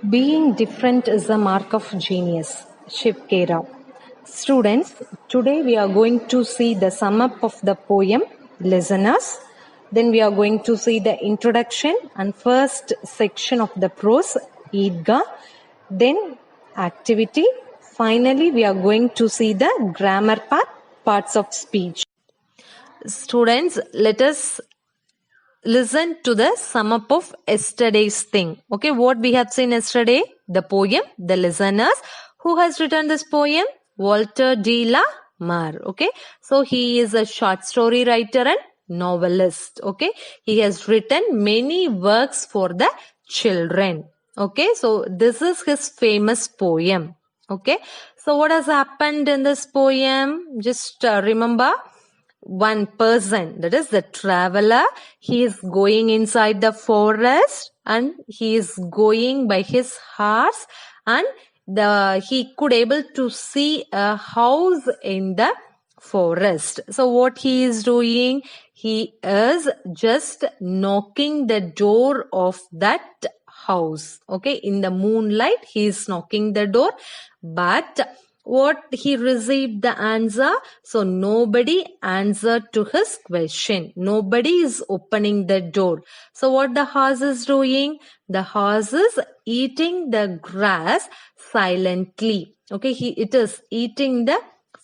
Being different is a mark of genius. Shiv Kera. Students, today we are going to see the sum up of the poem Listeners. Then we are going to see the introduction and first section of the prose Eidgah. Then activity. Finally, we are going to see the grammar part, parts of speech. Students, let us listen to the sum up of yesterday's thing. Okay, what we have seen yesterday? The poem, The Listeners. Who has written this poem? Walter de la Mare. Okay, so he is a short story writer and novelist. Okay, he has written many works for the children. Okay, so this is his famous poem. Okay, so what has happened in this poem? Just remember, one person, that is the traveler, he is going inside the forest and he is going by his horse, and he could able to see a house in the forest. So what he is doing, he is just knocking the door of that house. Okay, in the moonlight he is knocking the door, but what he received the answer, so nobody answered to his question, nobody is opening the door. So what the horse is doing, the horse is eating the grass silently. Okay, it is eating the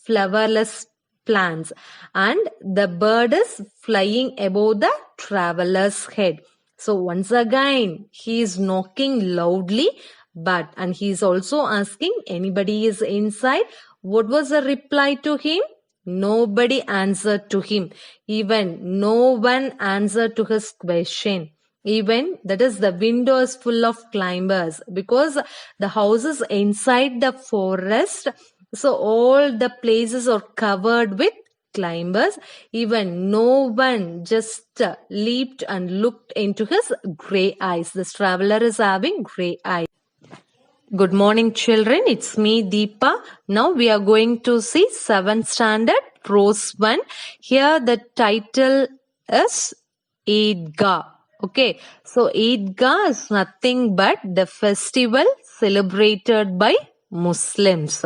flowerless plants, and the bird is flying above the traveler's head. So once again he is knocking loudly, and he is also asking anybody is inside. What was the reply to him? Nobody answered to him. Even no one answered to his question. Even that is, the window is full of climbers because the house is inside the forest. So all the places are covered with climbers. Even no one just leaped and looked into his grey eyes. This traveler is having grey eyes. Good morning, children. It's me, Deepa. Now we are going to see 7th standard prose 1. Here the title is Eidgah. Okay, so Eidgah is nothing but the festival celebrated by Muslims.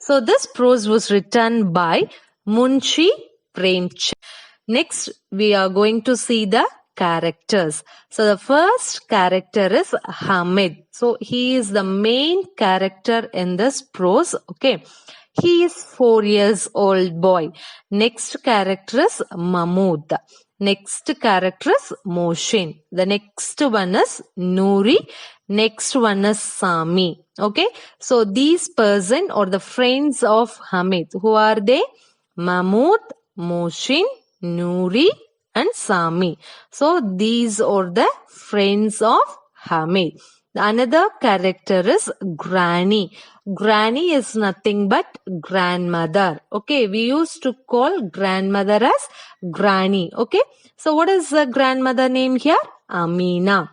So this prose was written by Munshi Premchand. Next, we are going to see the characters. So the first character is Hamid. So he is the main character in this prose. Okay, he is 4 years old boy. Next character is Mahmood. Next character is Moshin. The next one is Noori. Next one is Sami. Okay, so these person or the friends of Hamid, who are they? Mahmood, Moshin, Noori and Sami. So these are the friends of Hamid. Another character is Granny. Granny is nothing but grandmother. Okay, we used to call grandmother as Granny. Okay, so what is the grandmother name here? Amina.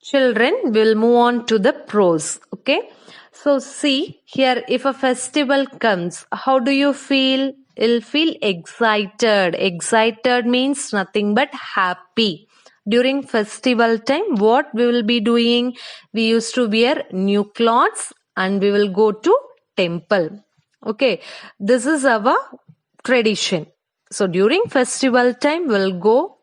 Children, will move on to the prose. Okay, so see here, if a festival comes, how do you feel? You'll feel excited. Excited means nothing but happy. During festival time, what we will be doing? We used to wear new clothes and we will go to temple. Okay, this is our tradition. So during festival time, we'll go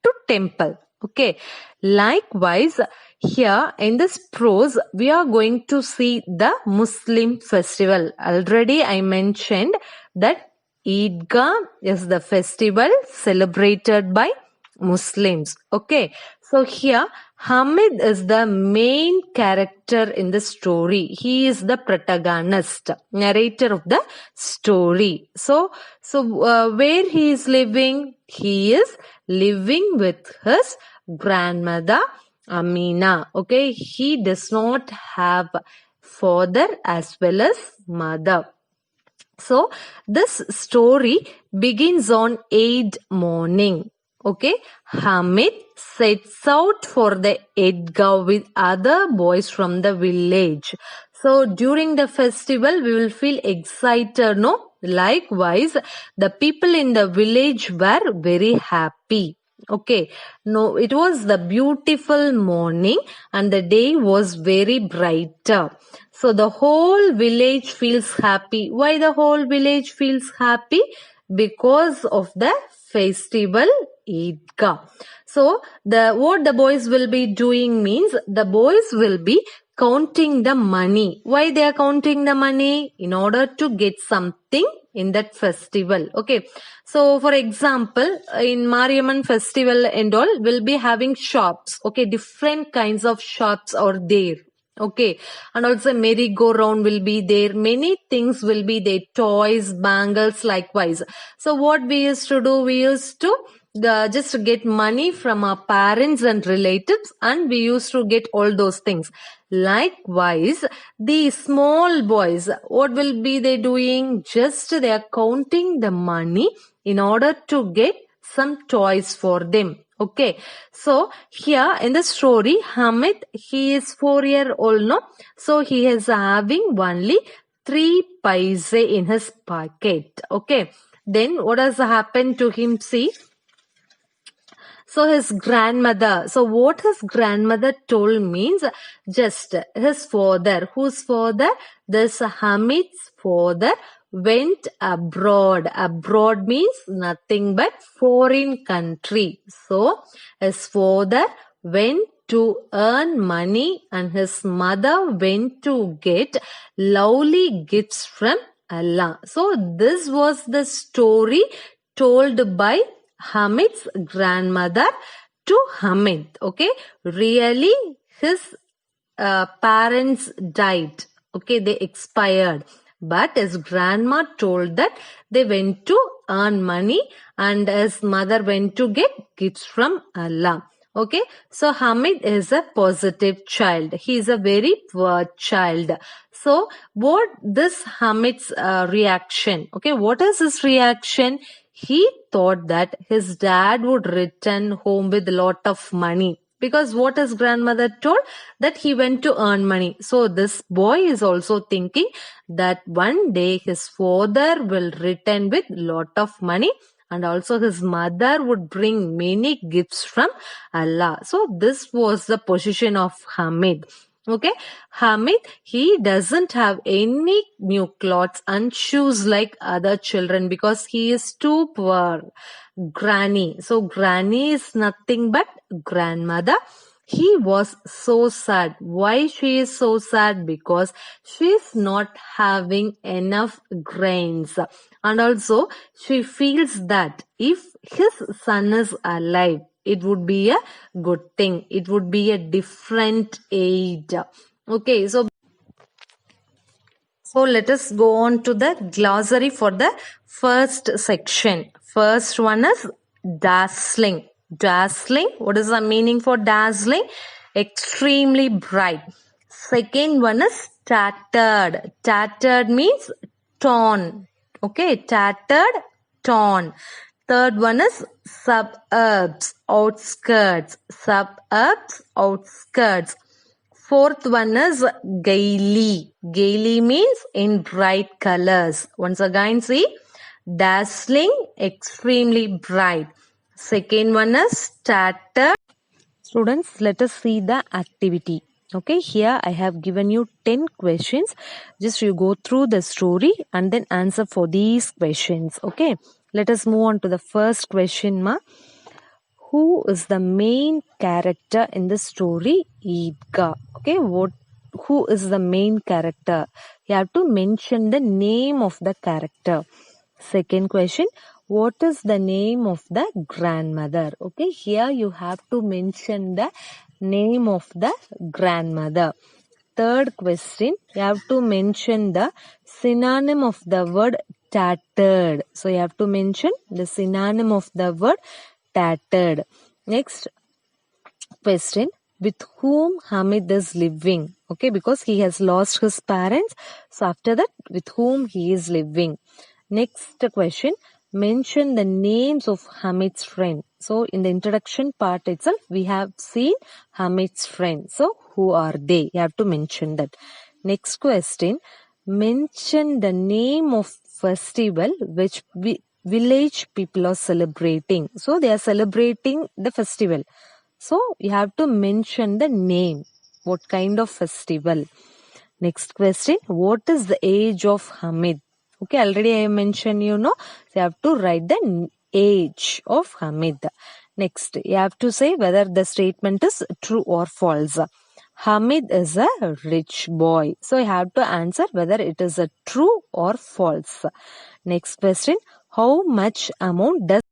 to temple. Okay, likewise, here in this prose, we are going to see the Muslim festival. Already I mentioned that Eidgah is the festival celebrated by Muslims. Okay, so here Hamid is the main character in the story. He is the protagonist, narrator of the story. So where he is living? He is living with his grandmother Amina. Okay, he does not have father as well as mother. So this story begins on Eid morning. Okay, Hamid sets out for the Eidgah with other boys from the village. So during the festival, we will feel excited, no? Likewise, the people in the village were very happy. Okay, no, it was the beautiful morning and the day was very brighter. So the whole village feels happy. Why the whole village feels happy? Because of the festival Eidgah. So what the boys will be doing means the boys will be counting the money. Why they are counting the money? In order to get something in that festival. Okay. So for example, in Mariamman festival and all, we'll be having shops. Okay. Different kinds of shops are there. Okay. And also merry-go-round will be there. Many things will be there. Toys, bangles, likewise. So what we used to do, we used to just get money from our parents and relatives, and we used to get all those things. Likewise, the small boys, what will be they doing? Just they are counting the money in order to get some toys for them. Okay, so here in the story, Hamid, he is 4-year-old, no? So he is having only 3 paise in his pocket. Okay, then what has happened to him? See, so his grandmother, so what his grandmother told means just his father. Whose father? This Hamid's father went abroad. Abroad means nothing but foreign country. So his father went to earn money and his mother went to get lovely gifts from Allah. So this was the story told by Hamid's grandmother to Hamid. Okay, really his parents died. Okay, they expired. But his grandma told that they went to earn money and his mother went to get gifts from Allah. Okay, so Hamid is a positive child. He is a very poor child. So what this Hamid's reaction? Okay, what is his reaction? He thought that his dad would return home with a lot of money. Because what his grandmother told, that he went to earn money. So this boy is also thinking that one day his father will return with lot of money and also his mother would bring many gifts from Allah. So this was the position of Hamid. Okay, Hamid, he doesn't have any new clothes and shoes like other children because he is too poor. Granny. So granny is nothing but grandmother. He was so sad. Why she is so sad? Because she is not having enough grains. And also she feels that if his son is alive, it would be a good thing. It would be a different age. Okay, so let us go on to the glossary for the first section. First one is dazzling. Dazzling. What is the meaning for dazzling? Extremely bright. Second one is tattered. Tattered means torn. Okay, tattered, torn. Third one is suburbs, outskirts. Suburbs, outskirts. Fourth one is gaily. Gaily means in bright colors. Once again, see, dazzling, extremely bright. Second one is tattered. Students, let us see the activity. Okay, here I have given you 10 questions. Just you go through the story and then answer for these questions. Okay, let us move on to the first question, ma. Who is the main character in the story Eidgah? Okay, who is the main character? You have to mention the name of the character. Second question, what is the name of the grandmother? Okay, here you have to mention the name of the grandmother. Third question, you have to mention the synonym of the word tattered. So you have to mention the synonym of the word tattered. Next question, with whom Hamid is living? Okay, because he has lost his parents. So after that, with whom he is living. Next question, mention the names of Hamid's friend. So in the introduction part itself, we have seen Hamid's friend. So who are they? You have to mention that. Next question, mention the name of festival village people are celebrating. So they are celebrating the festival. So you have to mention the name. What kind of festival? Next question. What is the age of Hamid? Okay, already I mentioned, so you have to write the age of Hamid. Next, you have to say whether the statement is true or false. Hamid is a rich boy. So you have to answer whether it is a true or false. Next question. How much amount does